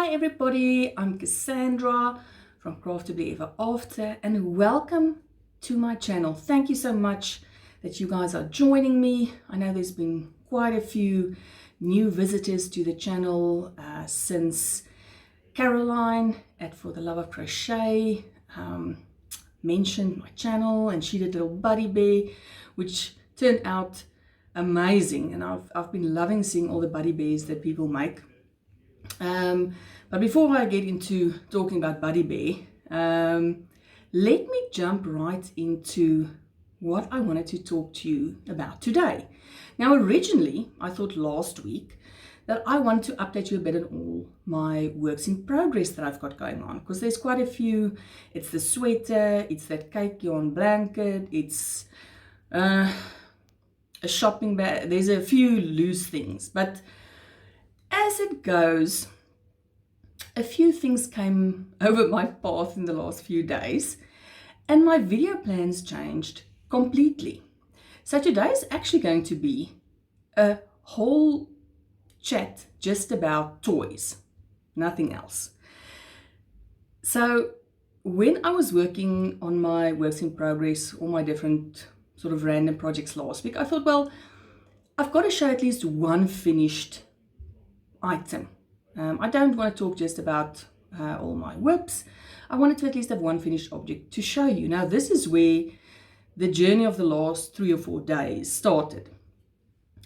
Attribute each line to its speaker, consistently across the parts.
Speaker 1: Hi everybody, I'm Cassandra from Craftably Ever After and welcome to my channel. Thank you so much that you guys are joining me. I know there's been quite a few new visitors to the channel since Caroline at For the Love of Crochet mentioned my channel, and she did a little buddy bear which turned out amazing, and I've been loving seeing all the buddy bears that people make. But before I get into talking about Buddy Bear, let me jump right into what I wanted to talk to you about today. Now, originally, I thought last week that I wanted to update you a bit on all my works in progress that I've got going on, because there's quite a few. It's the sweater, it's that cake yarn blanket, it's a shopping bag. There's a few loose things, but as it goes, a few things came over my path in the last few days and my video plans changed completely. So today is actually going to be a whole chat just about toys, nothing else. So when I was working on my works in progress, all my different sort of random projects last week, I thought, well, I've got to show at least one finished item. I don't want to talk just about all my whips. I wanted to at least have one finished object to show you. Now, this is where the journey of the last 3 or 4 days started.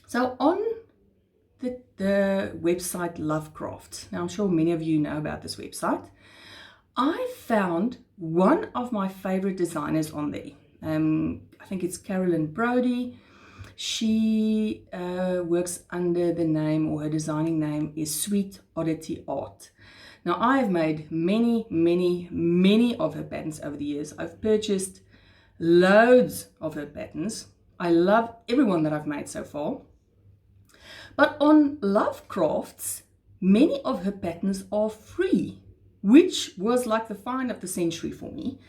Speaker 1: So on the website Lovecraft, now I'm sure many of you know about this website, I found one of my favorite designers on there. I think it's Carolyn Brody. She works under the name, or her designing name is Sweet Oddity Art. Now, I have made many of her patterns over the years. I've purchased loads of her patterns. I love every one that I've made so far. But on Lovecrafts, many of her patterns are free, which was like the find of the century for me.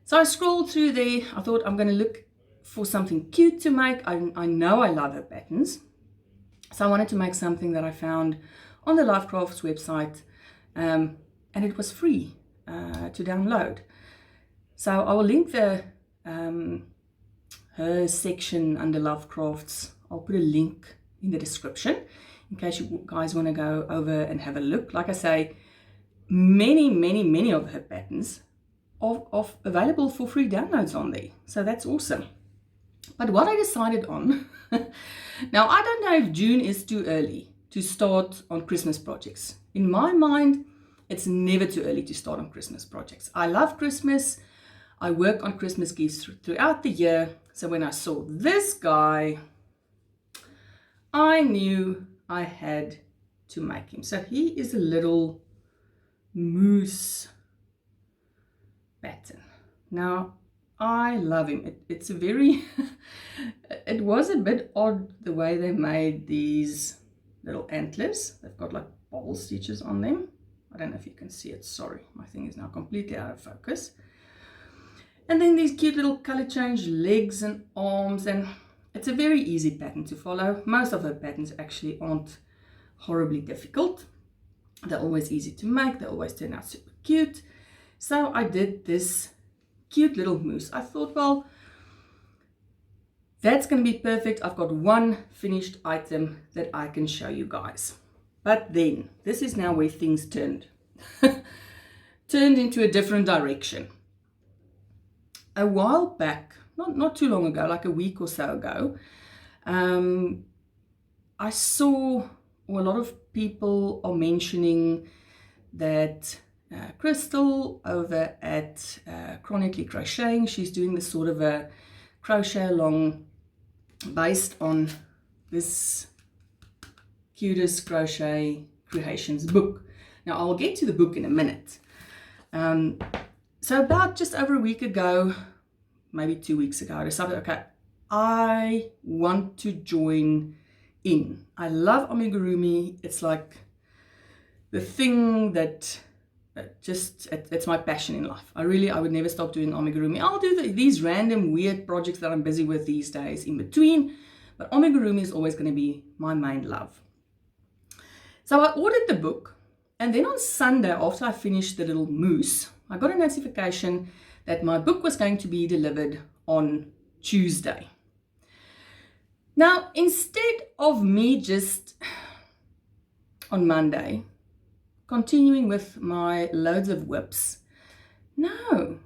Speaker 1: So I scrolled through there. I thought, I'm going to look for something cute to make. I know I love her patterns, so I wanted to make something that I found on the Lovecrafts website, and it was free to download. So I will link the her section under Lovecrafts. I'll put a link in the description in case you guys want to go over and have a look. Like I say, many of her patterns are available for free downloads on there, so that's awesome. But what I decided on, now I don't know if June is too early to start on Christmas projects. In my mind, it's never too early to start on Christmas projects. I love Christmas. I work on Christmas gifts throughout the year. So when I saw this guy, I knew I had to make him. So he is a little moose pattern. Now, I love him. It's a very, it was a bit odd the way they made these little antlers. They've got like bobble stitches on them. I don't know if you can see it. Sorry, my thing is now completely out of focus. And then these cute little color change legs and arms, and it's a very easy pattern to follow. Most of her patterns actually aren't horribly difficult. They're always easy to make. They always turn out super cute. So I did this cute little moose. I thought, well, that's going to be perfect. I've got one finished item that I can show you guys. But then this is now where things turned into a different direction. A while back, not too long ago, like a week or so ago, I saw, or a lot of people are mentioning that Crystal over at Chronically Crocheting, she's doing this sort of a crochet along based on this Cutest Crochet Creations book. Now, I'll get to the book in a minute. So about just over a week ago, maybe 2 weeks ago, I decided, okay, I want to join in. I love amigurumi. It's like the thing that it's my passion in life. I would never stop doing amigurumi. I'll do these random weird projects that I'm busy with these days in between, but amigurumi is always going to be my main love. So I ordered the book, And then on Sunday, after I finished the little mousse, I got a notification that my book was going to be delivered on Tuesday. Now, instead of me just on Monday continuing with my loads of whips, no.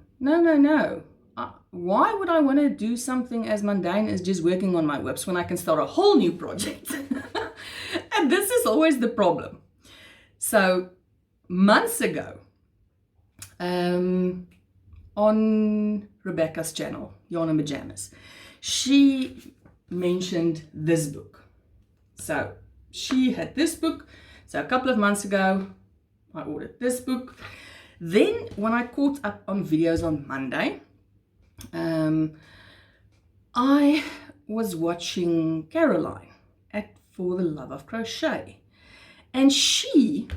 Speaker 1: Why would I want to do something as mundane as just working on my whips when I can start a whole new project? And this is always the problem. So months ago, on Rebecca's channel, Yarn and Pajamas, she mentioned this book. So she had this book. So a couple of months ago, I ordered this book. Then when I caught up on videos on Monday, I was watching Caroline at For the Love of Crochet. And she,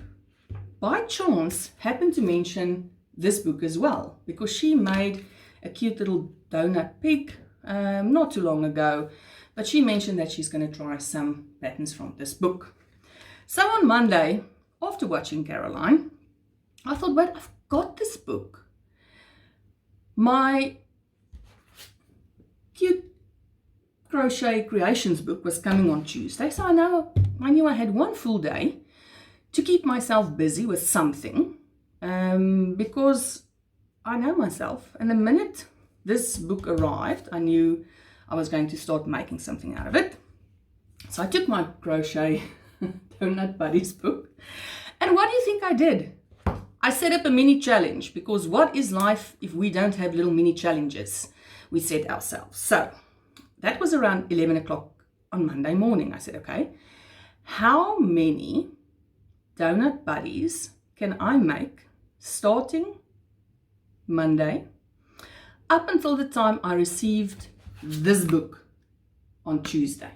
Speaker 1: by chance, happened to mention this book as well, because she made a cute little donut pig not too long ago, but she mentioned that she's going to try some patterns from this book. So on Monday, after watching Caroline, I thought, wait, I've got this book. My cute crochet creations book was coming on Tuesday, so I knew I had one full day to keep myself busy with something, because I know myself, and the minute this book arrived, I knew I was going to start making something out of it. So I took my Crochet Donut Buddies book, and what do you think I did? I set up a mini challenge, because what is life if we don't have little mini challenges we set ourselves? So that was around 11 o'clock on Monday morning. I said, okay, how many donut buddies can I make starting Monday up until the time I received this book on Tuesday?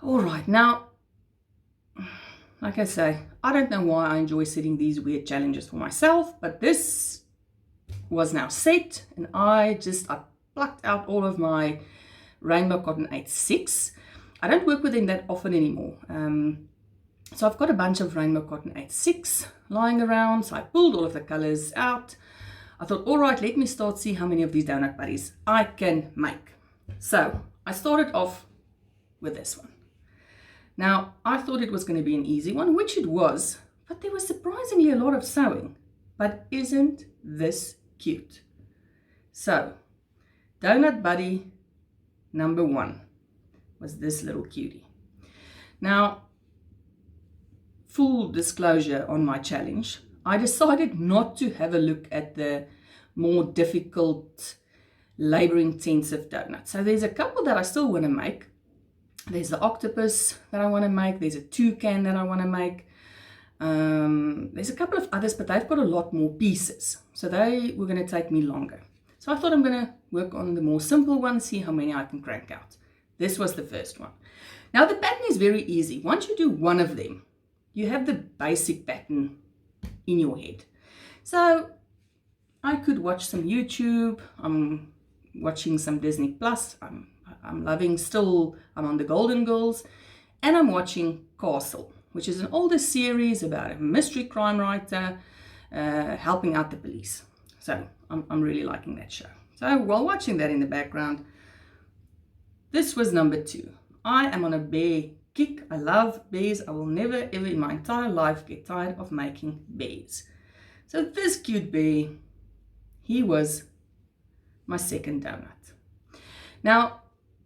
Speaker 1: All right, now, like I say, I don't know why I enjoy setting these weird challenges for myself, but this was now set, and I plucked out all of my Rainbow Cotton 86. I don't work with them that often anymore. So I've got a bunch of Rainbow Cotton 86 lying around, so I pulled all of the colors out. I thought, all right, let me start see how many of these donut buddies I can make. So I started off with this one. Now, I thought it was going to be an easy one, which it was, but there was surprisingly a lot of sewing. But isn't this cute? So, donut buddy number 1 was this little cutie. Now, full disclosure on my challenge, I decided not to have a look at the more difficult, labor-intensive donuts. So there's a couple that I still want to make. There's the octopus that I want to make. There's a toucan that I want to make. There's a couple of others, but they've got a lot more pieces. So they were going to take me longer. So I thought I'm going to work on the more simple ones, see how many I can crank out. This was the first one. Now the pattern is very easy. Once you do one of them, you have the basic pattern in your head. So I could watch some YouTube. I'm watching some Disney Plus. I'm loving still, I'm on the Golden Girls, and I'm watching Castle, which is an older series about a mystery crime writer helping out the police. So I'm really liking that show. So while watching that in the background, this was number 2. I am on a bear kick. I love bears. I will never ever in my entire life get tired of making bears. So this cute bear, he was my second donut. Now,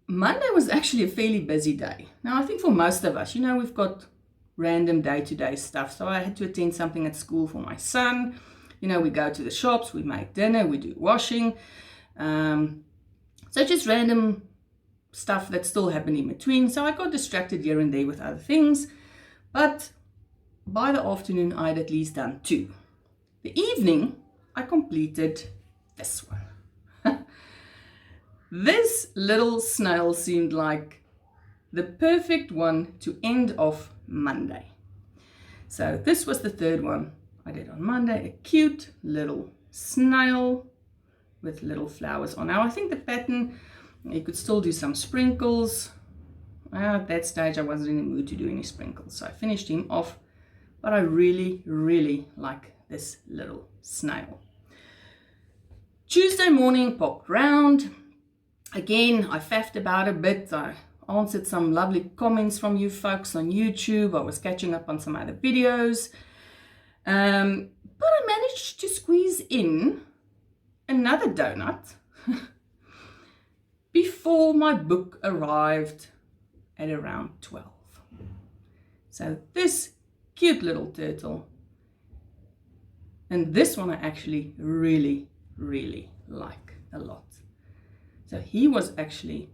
Speaker 1: Monday was actually a fairly busy day. Now, I think for most of us, we've got random day-to-day stuff. So I had to attend something at school for my son. We go to the shops, we make dinner, we do washing. So just random stuff that still happened in between. So I got distracted here and there with other things. But by the afternoon, I had at least done 2. The evening, I completed this one. This little snail seemed like the perfect one to end off Monday. So this was the third one I did on Monday, a cute little snail with little flowers on. Now I think the pattern, you could still do some sprinkles. At that stage I wasn't in the mood to do any sprinkles, so I finished him off but I really, really like this little snail. Tuesday morning popped round. Again, I faffed about a bit. I answered some lovely comments from you folks on YouTube. I was catching up on some other videos. But I managed to squeeze in another donut before my book arrived at around 12. So this cute little turtle, and this one I actually really, really like a lot. So he was actually,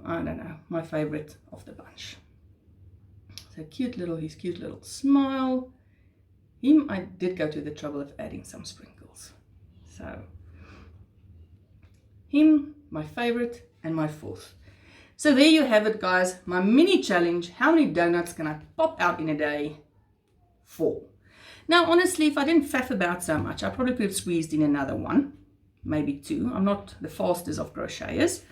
Speaker 1: I don't know, my favorite of the bunch. So his cute little smile. Him, I did go to the trouble of adding some sprinkles. So him, my favorite, and my fourth. So there you have it, guys, my mini challenge. How many donuts can I pop out in a day? 4. Now, honestly, if I didn't faff about so much, I probably could have squeezed in another one, maybe 2. I'm not the fastest of crocheters,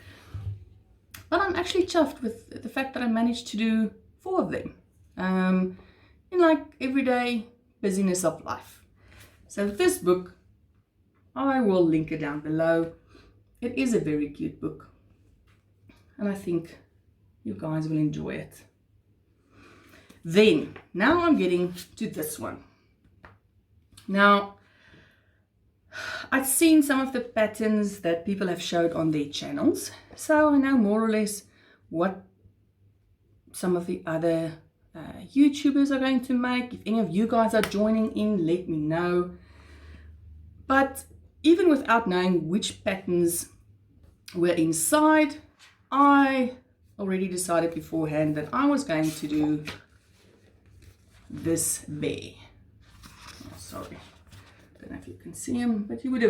Speaker 1: but I'm actually chuffed with the fact that I managed to do 4 of them in like everyday busyness of life. So this book, I will link it down below. It is a very cute book, and I think you guys will enjoy it. Then, now I'm getting to this one. Now, I've seen some of the patterns that people have showed on their channels, so I know more or less what some of the other YouTubers are going to make. If any of you guys are joining in, let me know. But even without knowing which patterns were inside, I already decided beforehand that I was going to do this bear. Oh, sorry, don't know if you can see him, but you would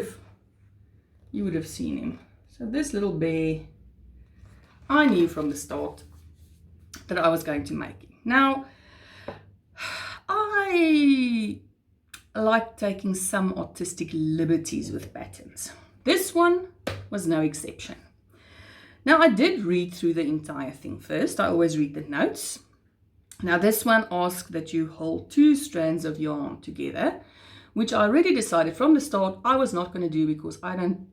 Speaker 1: have seen him. So this little bear, I knew from the start that I was going to make him. Now, I like taking some artistic liberties with patterns. This one was no exception. Now, I did read through the entire thing first. I always read the notes. Now, this one asks that you hold 2 strands of yarn together, which I already decided from the start I was not going to do because I don't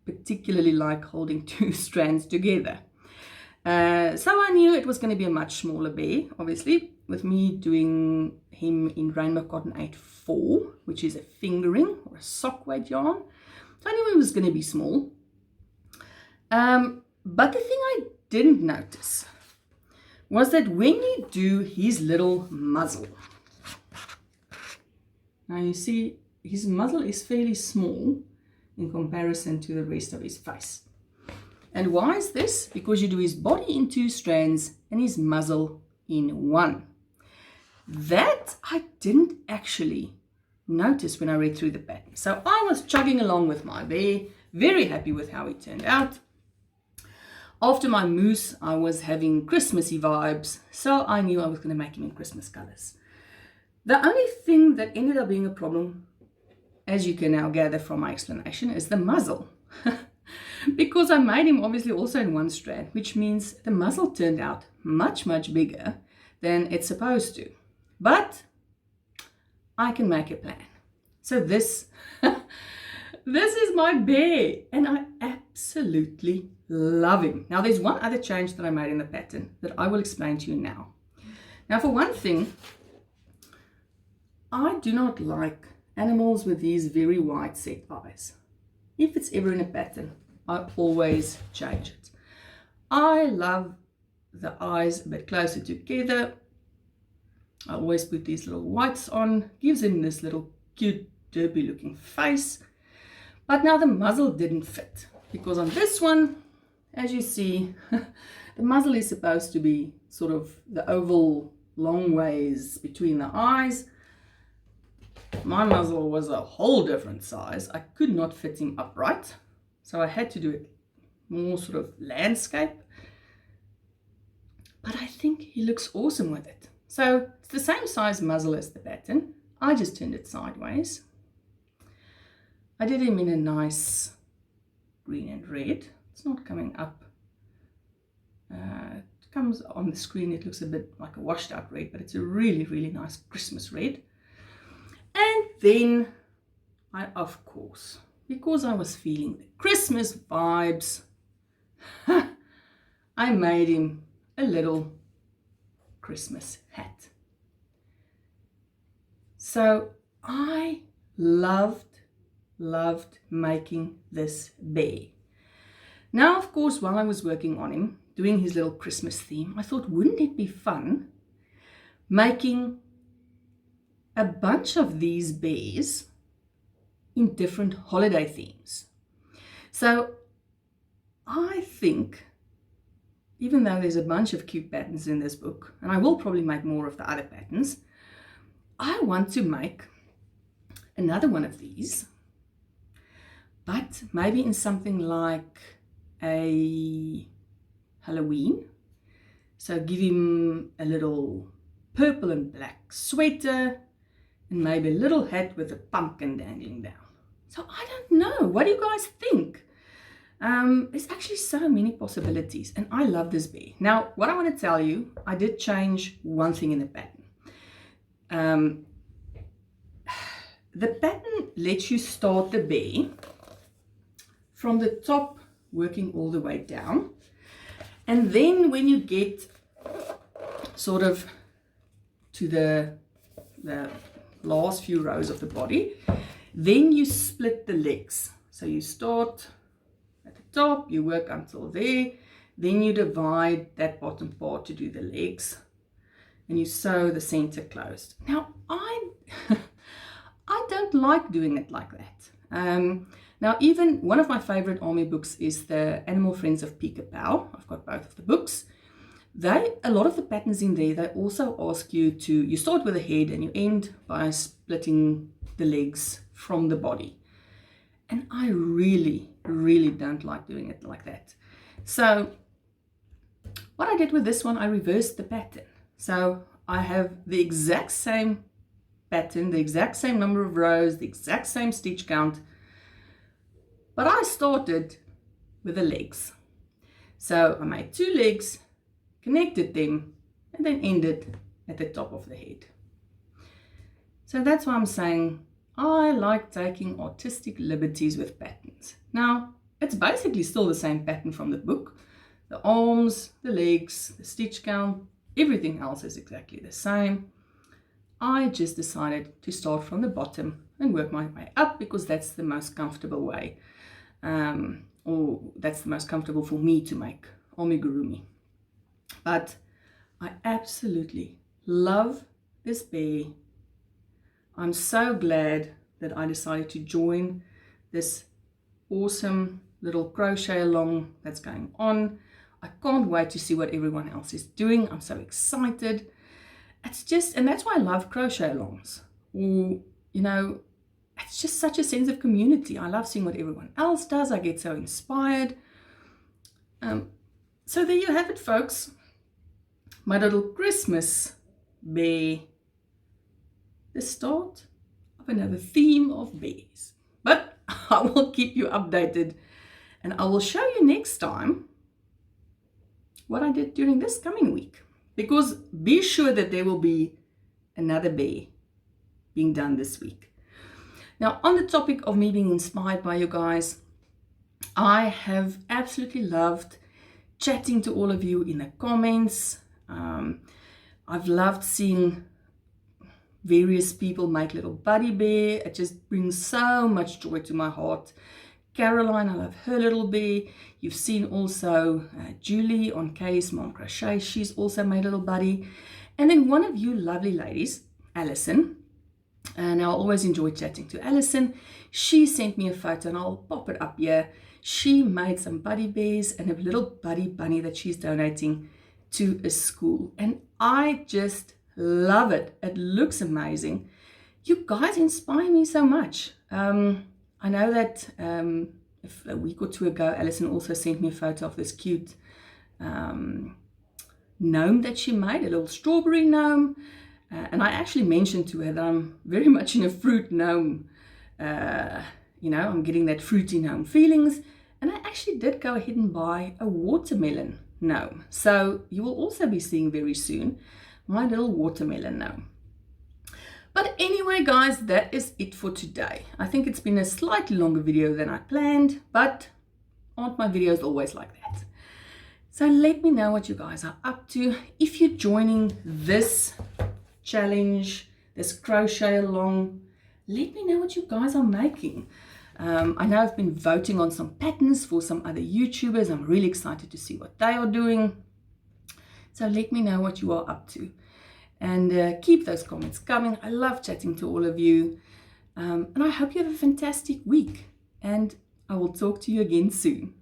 Speaker 1: particularly like holding 2 strands together. So I knew it was going to be a much smaller bear, obviously, with me doing him in Rainbow Cotton 8/4, which is a fingering or a sock weight yarn. So I knew it was going to be small. But the thing I didn't notice was that when you do his little muzzle, now you see his muzzle is fairly small in comparison to the rest of his face. And why is this? Because you do his body in 2 strands and his muzzle in 1. That I didn't actually notice when I read through the pattern. So I was chugging along with my bear, very happy with how it turned out. After my moose, I was having Christmassy vibes, so I knew I was going to make him in Christmas colors. The only thing that ended up being a problem, as you can now gather from my explanation, is the muzzle. Because I made him obviously also in 1 strand, which means the muzzle turned out much, much bigger than it's supposed to. But I can make a plan. So this is my bear, and I absolutely love him. Now, there's one other change that I made in the pattern that I will explain to you now. Now, for one thing, I do not like animals with these very wide set eyes. If it's ever in a pattern, I always change it. I love the eyes a bit closer together. I always put these little whites on, gives him this little cute derpy looking face. But now the muzzle didn't fit, because on this one, as you see, the muzzle is supposed to be sort of the oval long ways between the eyes. My muzzle was a whole different size. I could not fit him upright, so I had to do it more sort of landscape. But I think he looks awesome with it. So it's the same size muzzle as the pattern. I just turned it sideways. I did him in a nice green and red. It's not coming up comes on the screen, it looks a bit like a washed out red, but it's a really, really nice Christmas red. And then I, of course, because I was feeling the Christmas vibes, I made him a little Christmas hat. So I loved making this bear. Now, of course, while I was working on him, doing his little Christmas theme, I thought, wouldn't it be fun making a bunch of these bears in different holiday themes? So I think, even though there's a bunch of cute patterns in this book, and I will probably make more of the other patterns, I want to make another one of these, but maybe in something like a Halloween. So give him a little purple and black sweater and maybe a little hat with a pumpkin dangling down. So I don't know. What do you guys think? There's actually so many possibilities, and I love this bear. Now, what I want to tell you, I did change one thing in the pattern. The pattern lets you start the bear from the top, working all the way down. And then when you get sort of to the last few rows of the body, then you split the legs. So you start at the top, you work until there, then you divide that bottom part to do the legs, and you sew the center closed. Now, I don't like doing it like that. Now, even one of my favorite army books is the Animal Friends of Peek-a-Pow. I've got both of the books. A lot of the patterns in there, they also ask you to, you start with the head and you end by splitting the legs from the body. And I really, really don't like doing it like that. So what I did with this one, I reversed the pattern. So I have the exact same pattern, the exact same number of rows, the exact same stitch count, but I started with the legs. So I made 2 legs, connected them, and then ended at the top of the head. So that's why I'm saying I like taking artistic liberties with patterns. Now, it's basically still the same pattern from the book. The arms, the legs, the stitch count, everything else is exactly the same. I just decided to start from the bottom and work my way up because that's the most comfortable way. Or that's the most comfortable for me to make amigurumi. But I absolutely love this bear. I'm so glad that I decided to join this awesome little crochet along that's going on. I can't wait to see what everyone else is doing. I'm so excited. It's just, and that's why I love crochet alongs. Or, you know, it's just such a sense of community. I love seeing what everyone else does. I get so inspired. So there you have it, folks. My little Christmas bear. The start of another theme of bears. But I will keep you updated. And I will show you next time what I did during this coming week. Because be sure that there will be another bear being done this week. Now, on the topic of me being inspired by you guys, I have absolutely loved chatting to all of you in the comments. I've loved seeing various people make little buddy bear. It just brings so much joy to my heart. Caroline, I love her little bear. You've seen also Julie on Kay's Mom Crochet. She's also made a little buddy. And then one of you lovely ladies, Alison, and I always enjoy chatting to Alison. She sent me a photo and I'll pop it up here. She made some buddy bears and a little buddy bunny that she's donating to a school. And I just love it. It looks amazing. You guys inspire me so much. I know that a week or two ago, Alison also sent me a photo of this cute gnome that she made, a little strawberry gnome. And I actually mentioned to her that I'm very much in a fruit gnome, you know, I'm getting that fruity gnome feelings. And I actually did go ahead and buy a watermelon gnome. So you will also be seeing very soon my little watermelon gnome. But anyway, guys, that is it for today. I think it's been a slightly longer video than I planned, but aren't my videos always like that? So let me know what you guys are up to. If you're joining this challenge, this crochet along, let me know what you guys are making. I know I've been voting on some patterns for some other YouTubers. I'm really excited to see what they are doing. So let me know what you are up to. And keep those comments coming. I love chatting to all of you. And I hope you have a fantastic week. And I will talk to you again soon.